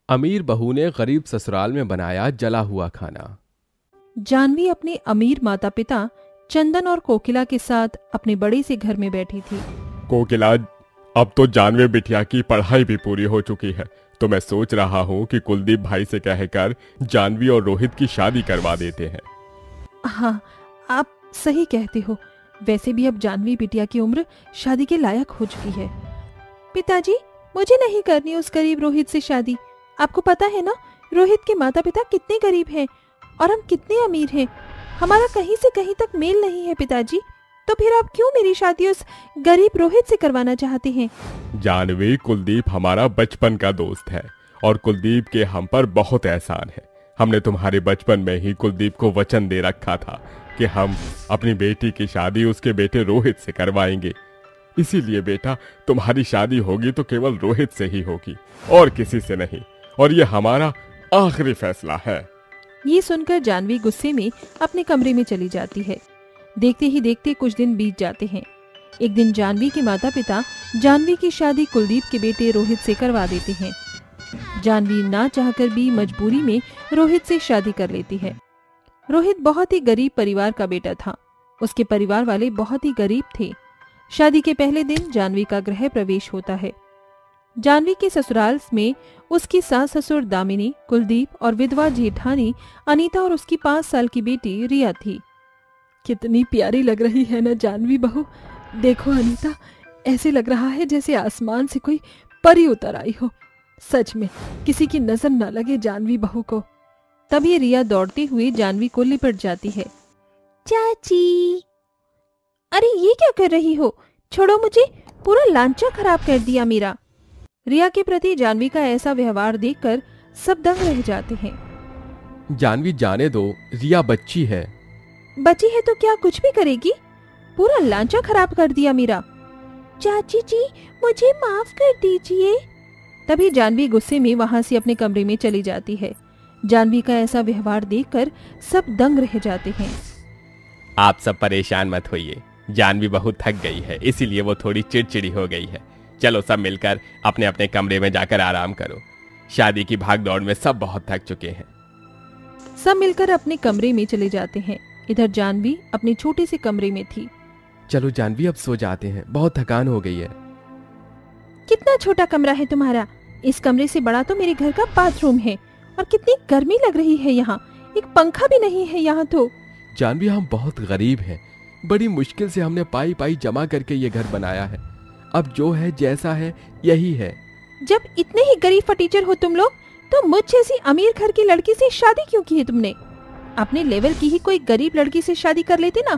अमीर बहू ने गरीब ससुराल में बनाया जला हुआ खाना। जानवी अपने अमीर माता पिता चंदन और कोकिला के साथ अपने बड़े से घर में बैठी थी। कोकिला, अब तो जानवी बिटिया की पढ़ाई भी पूरी हो चुकी है, तो मैं सोच रहा हूँ कि कुलदीप भाई से कहकर जानवी और रोहित की शादी करवा देते हैं। हाँ, आप सही कहते हो। वैसे भी अब जानवी बिटिया की उम्र शादी के लायक हो चुकी है। पिताजी, मुझे नहीं करनी उस गरीब रोहित से शादी। आपको पता है ना, रोहित के माता पिता कितने गरीब हैं और हम कितने अमीर हैं। हमारा कहीं से कहीं तक मेल नहीं है पिताजी। तो फिर आप क्यों मेरी शादी उस गरीब रोहित से करवाना चाहते हैं? जानवी, कुलदीप हमारा बचपन का दोस्त है और कुलदीप के हम पर बहुत एहसान है। हमने तुम्हारे बचपन में ही कुलदीप को वचन दे रखा था कि हम अपनी बेटी की शादी उसके बेटे रोहित से करवाएंगे। इसीलिए बेटा, तुम्हारी शादी होगी तो केवल रोहित से ही होगी और किसी से नहीं, और ये हमारा आखिरी फैसला है। ये सुनकर जानवी गुस्से में अपने कमरे में चली जाती है। देखते ही देखते कुछ दिन बीत जाते हैं। एक दिन जानवी के माता पिता जानवी की शादी कुलदीप के बेटे रोहित से करवा देते हैं। जानवी ना चाहकर भी मजबूरी में रोहित से शादी कर लेती है। रोहित बहुत ही गरीब परिवार का बेटा था। उसके परिवार वाले बहुत ही गरीब थे। शादी के पहले दिन जानवी का गृह प्रवेश होता है। जानवी के ससुराल में उसकी सास ससुर दामिनी, कुलदीप और विधवा जेठानी अनीता और उसकी 5 साल की बेटी रिया थी। कितनी प्यारी लग रही है ना जानवी बहू। देखो अनीता, ऐसे लग रहा है जैसे आसमान से कोई परी उतर आई हो। सच में किसी की नजर न लगे जानवी बहू को। तभी रिया दौड़ती हुई जानवी को लिपट जाती है। चाची, अरे ये क्या कर रही हो? छोड़ो मुझे, पूरा लांचा खराब कर दिया मेरा। रिया के प्रति जानवी का ऐसा व्यवहार देखकर सब दंग रह जाते हैं। जानवी, जाने दो, रिया बच्ची है। बच्ची है तो क्या कुछ भी करेगी? पूरा लांचा खराब कर दिया मेरा। चाची जी, मुझे माफ कर दीजिए। तभी जानवी गुस्से में वहां से अपने कमरे में चली जाती है। जानवी का ऐसा व्यवहार देखकर सब दंग रह जाते हैं। आप सब परेशान मत होइए, जानवी बहुत थक गई है, इसीलिए वो थोड़ी चिड़चिड़ी हो गई है। चलो सब मिलकर अपने अपने कमरे में जाकर आराम करो। शादी की भाग दौड़ में सब बहुत थक चुके हैं। सब मिलकर अपने कमरे में चले जाते हैं। इधर जानवी अपने छोटे से कमरे में थी। चलो जानवी, अब सो जाते हैं, बहुत थकान हो गई है। कितना छोटा कमरा है तुम्हारा? इस कमरे से बड़ा तो मेरे घर का बाथरूम है। और कितनी गर्मी लग रही है यहाँ। एक पंखा भी नहीं है यहाँ तो। जानवी, हम बहुत गरीब हैं। बड़ी मुश्किल से हमने पाई पाई जमा करके ये घर बनाया है। अब जो है जैसा है यही है। जब इतने ही गरीब फटीचर हो तुम लोग, तो मुझ जैसी अमीर घर की लड़की से शादी क्यों की है तुमने? अपने लेवल की ही कोई गरीब लड़की से शादी कर लेते ना।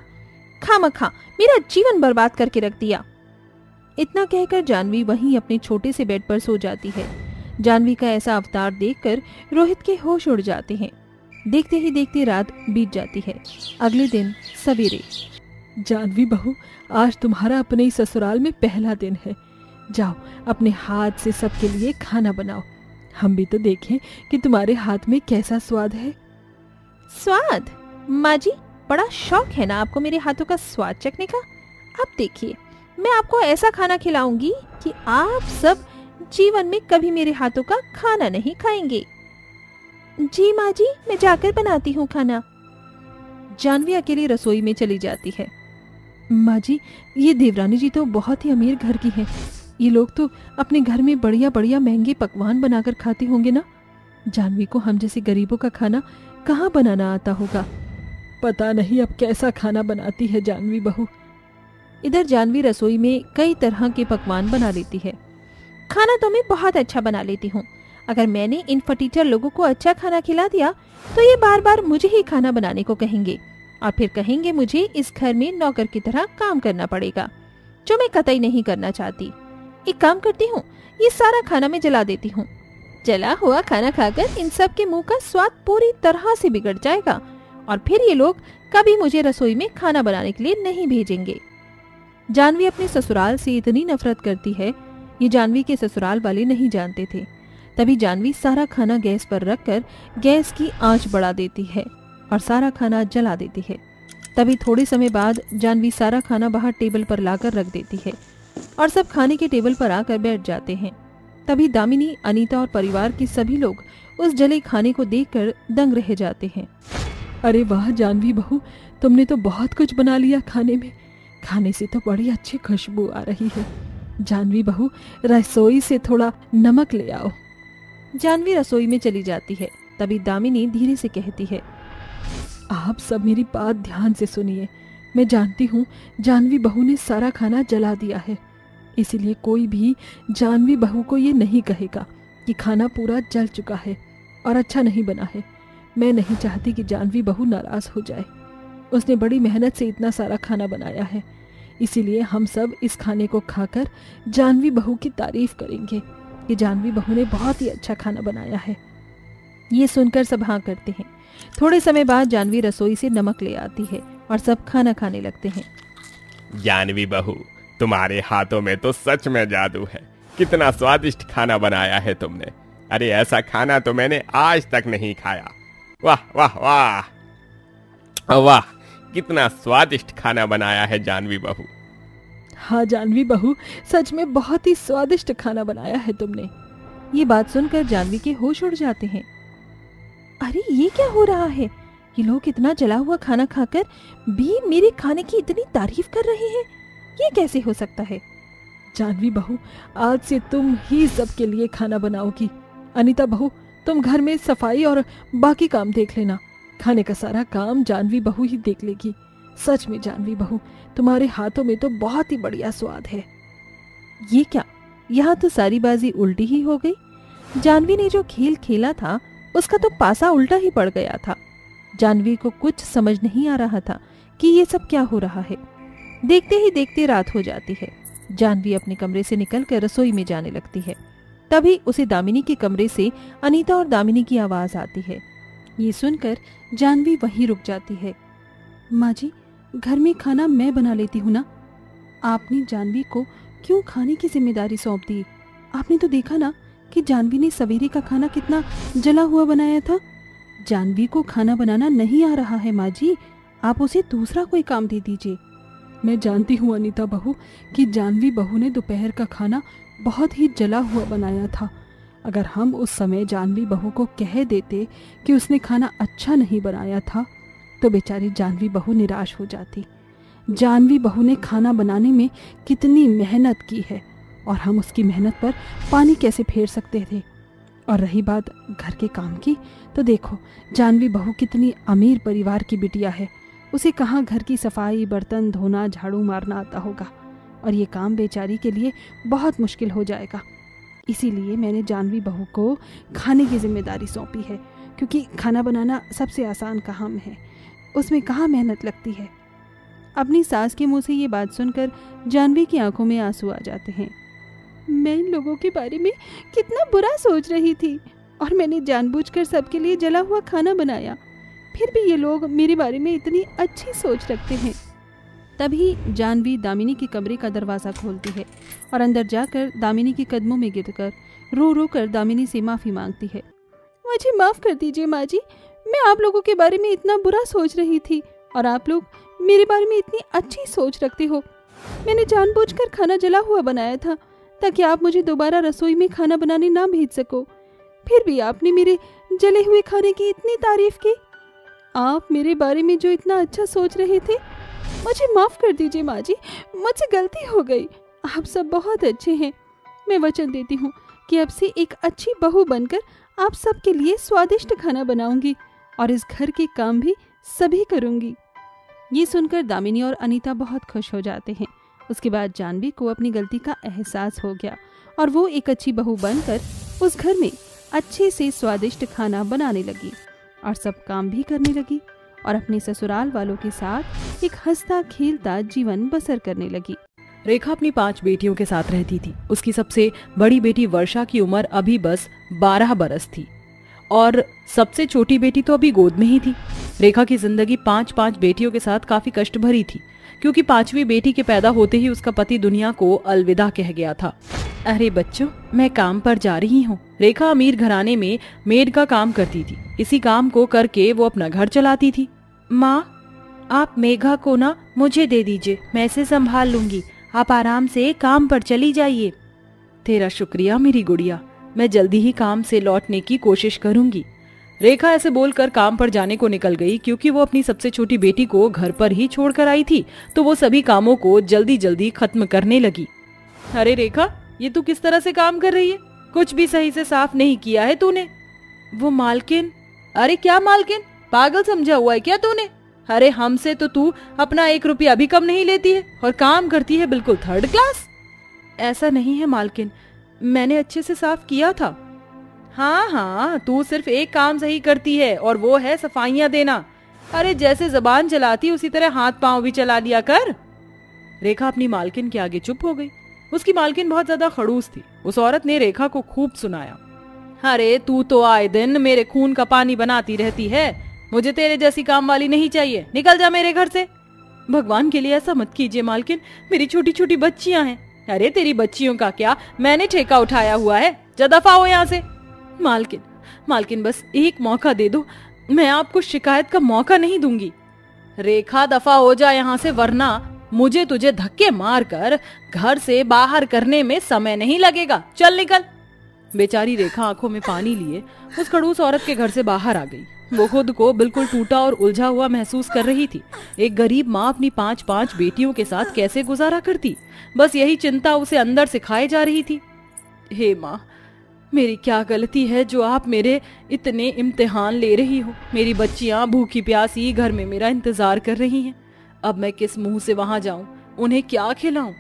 खामखा मेरा जीवन बर्बाद करके रख दिया। इतना कहकर जानवी वहीं अपने छोटे से बेड पर सो जाती है। जानवी का ऐसा अवतार देखकर रोहित के होश उड़ जाते हैं। देखते ही देखते रात बीत जाती है। अगले दिन सवेरे। जानवी बहू, आज तुम्हारा अपने ही ससुराल में पहला दिन है। जाओ अपने हाथ से सबके लिए खाना बनाओ। हम भी तो देखें कि तुम्हारे हाथ में कैसा स्वाद है। स्वाद? माँ जी, बड़ा शौक है ना आपको मेरे हाथों का स्वाद चखने का। आप देखिए, मैं आपको ऐसा खाना खिलाऊंगी कि आप सब जीवन में कभी मेरे हाथों का खाना नहीं खाएंगे। जी माँ जी, मैं जाकर बनाती हूँ खाना। जानवी अकेली रसोई में चली जाती है। माँ जी, ये देवरानी जी तो बहुत ही अमीर घर की हैं। ये लोग तो अपने घर में बढ़िया बढ़िया महंगे पकवान बनाकर खाते होंगे ना। जानवी को हम जैसे गरीबों का खाना कहाँ बनाना आता होगा। पता नहीं अब कैसा खाना बनाती है जानवी बहू। इधर जानवी रसोई में कई तरह के पकवान बना लेती है। खाना तो मैं बहुत अच्छा बना लेती हूँ। अगर मैंने इन फटीचर लोगों को अच्छा खाना खिला दिया तो ये बार बार मुझे ही खाना बनाने को कहेंगे और फिर कहेंगे मुझे इस घर में नौकर की तरह काम करना पड़ेगा, जो मैं कतई नहीं करना चाहती। एक काम करती हूँ, ये सारा खाना मैं जला देती हूँ। जला हुआ खाना खाकर इन सब के मुंह का स्वाद पूरी तरह से बिगड़ जाएगा और फिर ये लोग कभी मुझे रसोई में खाना बनाने के लिए नहीं भेजेंगे। जानवी अपने ससुराल से इतनी नफरत करती है, ये जानवी के ससुराल वाले नहीं जानते थे। तभी जानवी सारा खाना गैस पर रखकर गैस की आंच बढ़ा देती है और सारा खाना जला देती है। तभी थोड़े समय बाद जानवी सारा खाना बाहर टेबल पर लाकर रख देती है और सब खाने के टेबल पर आकर बैठ जाते हैं। तभी दामिनी, अनीता और परिवार के सभी लोग उस जले खाने को देखकर दंग रह जाते हैं। अरे वाह जानवी बहू, तुमने तो बहुत कुछ बना लिया खाने में। खाने से तो बड़ी अच्छी खुशबू आ रही है। जानवी बहू, रसोई से थोड़ा नमक ले आओ। जानवी रसोई में चली जाती है। तभी दामिनी धीरे से कहती है, आप सब मेरी बात ध्यान से सुनिए। मैं जानती हूँ जानवी बहू ने सारा खाना जला दिया है, इसीलिए कोई भी जानवी बहू को ये नहीं कहेगा कि खाना पूरा जल चुका है और अच्छा नहीं बना है। मैं नहीं चाहती कि जानवी बहू नाराज हो जाए। उसने बड़ी मेहनत से इतना सारा खाना बनाया है, इसीलिए हम सब इस खाने को खाकर जानवी बहू की तारीफ करेंगे कि जानवी बहू ने बहुत ही अच्छा खाना बनाया है। ये सुनकर सब हाँ करते हैं। थोड़े समय बाद जानवी रसोई से नमक ले आती है और सब खाना खाने लगते हैं। जानवी बहू, तुम्हारे हाथों में तो सच में जादू है। कितना स्वादिष्ट खाना बनाया है तुमने। अरे ऐसा खाना तो मैंने आज तक नहीं खाया। वाह वाह वाह वाह, कितना स्वादिष्ट खाना बनाया है जानवी बहू। हाँ जानवी बहू, सच में बहुत ही स्वादिष्ट खाना बनाया है तुमने। ये बात सुनकर जानवी के होश उड़ जाते हैं। अरे ये क्या हो रहा है? ये लोग इतना जला हुआ खाना खाकर भी मेरे खाने की इतनी तारीफ कर रहे हैं। ये कैसे हो सकता है? जानवी बहू, आज से तुम ही सबके लिए खाना बनाओगी। अनीता बहू, तुम घर में सफाई और बाकी काम देख लेना। खाने का सारा काम जानवी बहू ही देख लेगी। सच में जानवी बहू, तुम्हारे हाथों में तो बहुत ही बढ़िया स्वाद है। ये क्या, यहाँ तो सारी बाजी उल्टी ही हो गई। जानवी ने जो खेल खेला था उसका तो पासा उल्टा ही पड़ गया था। जानवी को कुछ समझ नहीं आ रहा था कि ये सब क्या हो रहा है। देखते ही देखते रात हो जाती है। जानवी अपने कमरे से निकलकर रसोई में जाने लगती है। तभी उसे दामिनी के कमरे से अनीता और दामिनी की आवाज आती है। ये सुनकर जानवी वहीं रुक जाती है। माँ जी, घर में खाना मैं बना लेती हूँ ना। आपने जानवी को क्यों खाने की जिम्मेदारी सौंप दी? आपने तो देखा ना कि जानवी ने सवेरे का खाना कितना जला हुआ बनाया था। जानवी को खाना बनाना नहीं आ रहा है माँ जी, आप उसे दूसरा कोई काम दे दीजिए। मैं जानती हूँ अनीता बहू कि जानवी बहू ने दोपहर का खाना बहुत ही जला हुआ बनाया था। अगर हम उस समय जानवी बहू को कह देते कि उसने खाना अच्छा नहीं बनाया था तो बेचारी जानवी बहू निराश हो जाती। जानवी बहू ने खाना बनाने में कितनी मेहनत की है और हम उसकी मेहनत पर पानी कैसे फेर सकते थे। और रही बात घर के काम की, तो देखो जानवी बहू कितनी अमीर परिवार की बिटिया है। उसे कहाँ घर की सफाई, बर्तन धोना, झाड़ू मारना आता होगा, और ये काम बेचारी के लिए बहुत मुश्किल हो जाएगा। इसीलिए मैंने जानवी बहू को खाने की जिम्मेदारी सौंपी है, क्योंकि खाना बनाना सबसे आसान काम है, उसमें कहाँ मेहनत लगती है। अपनी सास के मुंह से ये बात सुनकर जानवी की आंखों में आंसू आ जाते हैं। मैं इन लोगों के बारे में कितना बुरा सोच रही थी और मैंने जानबूझकर सबके लिए जला हुआ खाना बनाया, फिर भी ये लोग मेरे बारे में इतनी अच्छी सोच रखते हैं। तभी जानवी दामिनी के कमरे का दरवाज़ा खोलती है और अंदर जाकर दामिनी के कदमों में गिरकर रो रो कर दामिनी से माफ़ी मांगती है। मुझे माफ़ कर दीजिए माँ जी, मैं आप लोगों के बारे में इतना बुरा सोच रही थी और आप लोग मेरे बारे में इतनी अच्छी सोच रखते हो। मैंने जानबूझकर खाना जला हुआ बनाया था ताकि आप मुझे दोबारा रसोई में खाना बनाने ना भेज सको, फिर भी आपने मेरे जले हुए खाने की इतनी तारीफ की। आप मेरे बारे में जो इतना अच्छा सोच रहे थे, मुझे माफ़ कर दीजिए माँ जी, मुझसे गलती हो गई। आप सब बहुत अच्छे हैं। मैं वचन देती हूँ कि अब से एक अच्छी बहू बनकर आप सबके लिए स्वादिष्ट खाना बनाऊंगी और इस घर के काम भी सभी करूंगी। ये सुनकर दामिनी और अनीता बहुत खुश हो जाते हैं। उसके बाद जानवी को अपनी गलती का एहसास हो गया और वो एक अच्छी बहू बनकर उस घर में अच्छे से स्वादिष्ट खाना बनाने लगी और सब काम भी करने लगी और अपने ससुराल वालों के साथ एक हंसता खेलता जीवन बसर करने लगी। रेखा अपनी 5 बेटियों के साथ रहती थी। उसकी सबसे बड़ी बेटी वर्षा की उम्र अभी बस 12 बरस थी और सबसे छोटी बेटी तो अभी गोद में ही थी। रेखा की जिंदगी 5 बेटियों के साथ काफी कष्ट भरी थी, क्योंकि 5वीं बेटी के पैदा होते ही उसका पति दुनिया को अलविदा कह गया था। अरे बच्चों, मैं काम पर जा रही हूँ। रेखा अमीर घराने में मेड का काम करती थी। इसी काम को करके वो अपना घर चलाती थी। माँ, आप मेघा को ना मुझे दे दीजिए, मैं इसे संभाल लूंगी। आप आराम से काम पर चली जाइए। तेरा शुक्रिया मेरी गुड़िया, मैं जल्दी ही काम से लौटने की कोशिश करूंगी। रेखा ऐसे बोलकर काम पर जाने को निकल गई। क्योंकि वो अपनी सबसे छोटी बेटी को घर पर ही छोड़कर आई थी तो वो सभी कामों को जल्दी जल्दी खत्म करने लगी। अरे रेखा, ये तू किस तरह से काम कर रही है? कुछ भी सही से साफ नहीं किया है तूने। वो मालकिन। अरे क्या मालकिन, पागल समझा हुआ है क्या तूने? अरे हमसे तो तू अपना 1 रुपया भी कम नहीं लेती है और काम करती है बिल्कुल 3rd क्लास। ऐसा नहीं है मालकिन, मैंने अच्छे से साफ किया था। हाँ, तू सिर्फ एक काम सही करती है और वो है सफाइयां देना। अरे जैसे जबान चलाती उसी तरह हाथ पांव भी चला लिया कर। रेखा अपनी मालकिन के आगे चुप हो गई। उसकी मालकिन बहुत ज्यादा खड़ूस थी। उस औरत ने रेखा को खूब सुनाया। अरे तू तो आए दिन मेरे खून का पानी बनाती रहती है, मुझे तेरे जैसी काम वाली नहीं चाहिए, निकल जा मेरे घर से। भगवान के लिए ऐसा मत कीजिए मालकिन, मेरी छोटी छोटी बच्चियां हैं। अरे तेरी बच्चियों का क्या, मैंने ठेका उठाया हुआ है, जा दफा हो यहाँ से। मालकिन बस एक मौका दे दो, मैं आपको शिकायत का मौका नहीं दूंगी। रेखा दफा हो जा यहाँ से, वरना मुझे तुझे धक्के मारकर घर से बाहर करने में समय नहीं लगेगा, चल निकल। बेचारी रेखा आंखों में पानी लिए उस खड़ूस औरत के घर से बाहर आ गई। वो खुद को बिल्कुल टूटा और उलझा हुआ महसूस कर रही थी। एक गरीब माँ अपनी 5 बेटियों के साथ कैसे गुजारा करती, बस यही चिंता उसे अंदर से खाए जा रही थी। हे माँ, मेरी क्या गलती है जो आप मेरे इतने इम्तिहान ले रही हो? मेरी बच्चियां भूखी प्यासी घर में मेरा इंतजार कर रही हैं। अब मैं किस मुंह से वहां जाऊं, उन्हें क्या खिलाऊं?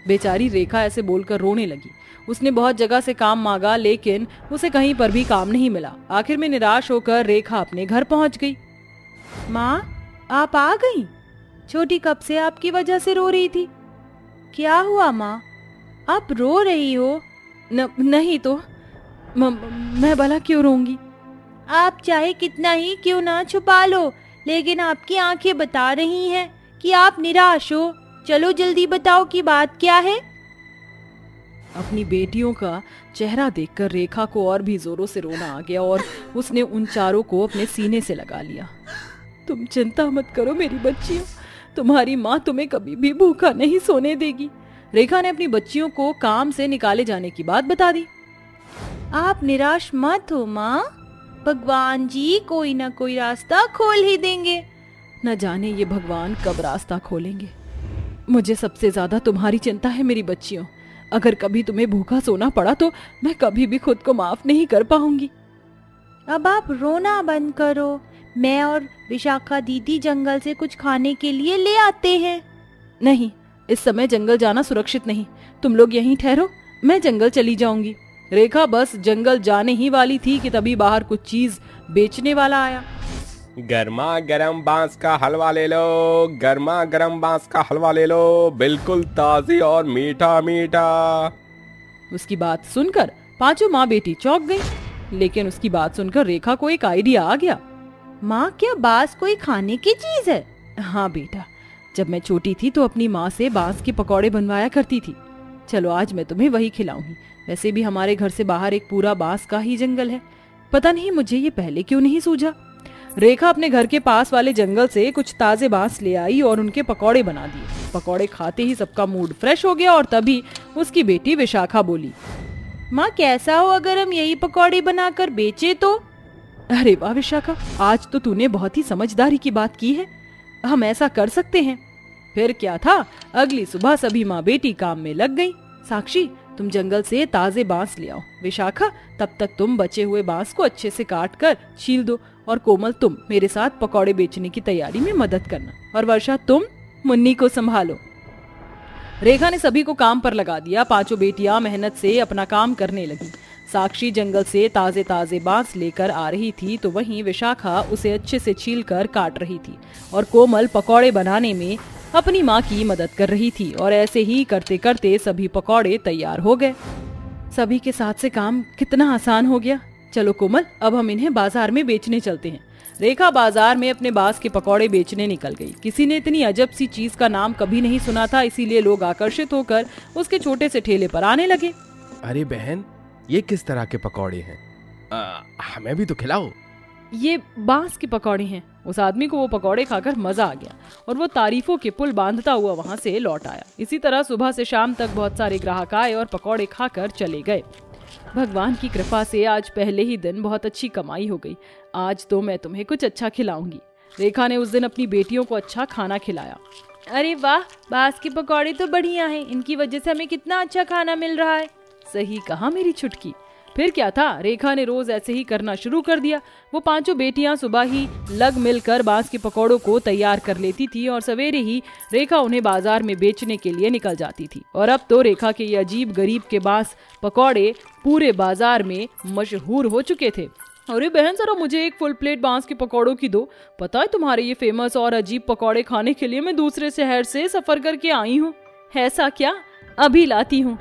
बेचारी रेखा ऐसे बोलकर रोने लगी। उसने बहुत जगह से काम मांगा लेकिन उसे कहीं पर भी काम नहीं मिला। आखिर में निराश होकर रेखा अपने घर पहुंच गई। माँ, आप आ गई? छोटी कब से आपकी वजह से रो रही थी। क्या हुआ माँ, आप रो रही हो? नहीं तो मैं भला क्यों रोऊंगी? आप चाहे कितना ही क्यों ना छुपा लो, लेकिन आपकी आंखें बता रही हैं कि आप निराश हो। चलो जल्दी बताओ कि बात क्या है। अपनी बेटियों का चेहरा देखकर रेखा को और भी जोरों से रोना आ गया और उसने उन चारों को अपने सीने से लगा लिया। तुम चिंता मत करो मेरी बच्चियों, तुम्हारी माँ तुम्हें कभी भी भूखा नहीं सोने देगी। रेखा ने अपनी बच्चियों को काम से निकाले जाने की बात बता दी। आप निराश मत हो माँ, भगवान जी कोई ना कोई रास्ता खोल ही देंगे। न जाने ये भगवान कब रास्ता खोलेंगे। मुझे सबसे ज्यादा तुम्हारी चिंता है मेरी बच्चियों। अगर कभी तुम्हें भूखा सोना पड़ा तो मैं कभी भी खुद को माफ नहीं कर पाऊंगी। अब आप रोना बंद करो, मैं और विशाखा दीदी जंगल से कुछ खाने के लिए ले आते हैं। नहीं, इस समय जंगल जाना सुरक्षित नहीं, तुम लोग यहीं ठहरो, मैं जंगल चली जाऊंगी। रेखा बस जंगल जाने ही वाली थी कि तभी बाहर कुछ चीज बेचने वाला आया। गर्मा गर्म बांस का हलवा ले लो, गर्मा गर्म बांस का हलवा ले लो, बिल्कुल ताजी और मीठा मीठा। उसकी बात सुनकर पांचों माँ बेटी चौंक गई। लेकिन उसकी बात सुनकर रेखा को एक आइडिया आ गया। माँ, क्या बांस कोई खाने की चीज है? हाँ बेटा, जब मैं छोटी थी तो अपनी माँ से बांस के पकौड़े बनवाया करती थी। चलो आज मैं तुम्हें वही खिलाऊंगी। वैसे भी हमारे घर से बाहर एक पूरा बांस का ही जंगल है, पता नहीं मुझे ये पहले क्यों नहीं सूझा। रेखा अपने घर के पास वाले जंगल से कुछ ताजे बांस ले आई और उनके पकौड़े बना दिए। पकौड़े खाते ही सबका मूड फ्रेश हो गया और तभी उसकी बेटी विशाखा बोली, माँ कैसा हो अगर हम यही पकौड़े बनाकर बेचे तो? अरे वाह विशाखा, आज तो तूने बहुत ही समझदारी की बात की है, हम ऐसा कर सकते हैं। फिर क्या था, अगली सुबह सभी माँ बेटी काम में लग गई। साक्षी, तुम जंगल से ताजे बांस ले आओ। विशाखा, तब तक तुम बचे हुए बांस को अच्छे से काट कर छील दो। और कोमल, तुम मेरे साथ पकौड़े बेचने की तैयारी में मदद करना। और वर्षा, तुम मुन्नी को संभालो। रेखा ने सभी को काम पर लगा दिया। पांचों बेटियां मेहनत से अपना काम करने लगी। साक्षी जंगल से ताजे ताजे बांस लेकर आ रही थी तो वहीं विशाखा उसे अच्छे से छील कर काट रही थी और कोमल पकौड़े बनाने में अपनी माँ की मदद कर रही थी। और ऐसे ही करते करते सभी पकौड़े तैयार हो गए। सभी के साथ से काम कितना आसान हो गया। चलो कोमल, अब हम इन्हें बाजार में बेचने चलते हैं। रेखा बाजार में अपने बांस के पकौड़े बेचने निकल गई। किसी ने इतनी अजब सी चीज का नाम कभी नहीं सुना था, इसीलिए लोग आकर्षित होकर उसके छोटे से ठेले पर आने लगे। अरे बहन, ये किस तरह के पकौड़े हैं? हमें भी तो खिलाओ। ये बांस के पकौड़े हैं। उस आदमी को वो पकौड़े खाकर मजा आ गया और वो तारीफों के पुल बांधता हुआ वहां से लौट आया। इसी तरह सुबह से शाम तक बहुत सारे ग्राहक आए और पकौड़े खाकर चले गए। भगवान की कृपा से आज पहले ही दिन बहुत अच्छी कमाई हो गई। आज तो मैं तुम्हें कुछ अच्छा खिलाऊंगी। रेखा ने उस दिन अपनी बेटियों को अच्छा खाना खिलाया। अरे वाह, बांस के पकौड़े तो बढ़िया हैं। इनकी वजह से हमें कितना अच्छा खाना मिल रहा है। सही कहा मेरी छुटकी। फिर क्या था, रेखा ने रोज ऐसे ही करना शुरू कर दिया। वो पांचों बेटियां सुबह ही लग मिलकर बांस के पकौड़ों को तैयार कर लेती थी और सवेरे ही रेखा उन्हें बाजार में बेचने के लिए निकल जाती थी। और अब तो रेखा के ये अजीब गरीब के बांस पकौड़े पूरे बाजार में मशहूर हो चुके थे। अरे बहन, जरा मुझे एक फुल प्लेट बांस के पकौड़ों की दो। पता है, तुम्हारे ये फेमस और अजीब पकौड़े खाने के लिए मैं दूसरे शहर से सफर करके आई हूँ। ऐसा क्या? अभी लाती हूँ।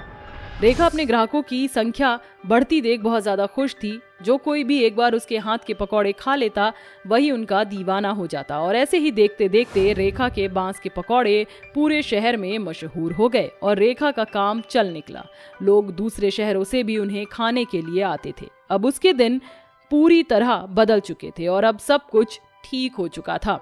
रेखा अपने ग्राहकों की संख्या बढ़ती देख बहुत ज्यादा खुश थी। जो कोई भी एक बार उसके हाथ के पकौड़े खा लेता वही उनका दीवाना हो जाता। और ऐसे ही देखते देखते रेखा के बांस के पकौड़े पूरे शहर में मशहूर हो गए और रेखा का काम चल निकला। लोग दूसरे शहरों से भी उन्हें खाने के लिए आते थे। अब उसके दिन पूरी तरह बदल चुके थे और अब सब कुछ ठीक हो चुका था।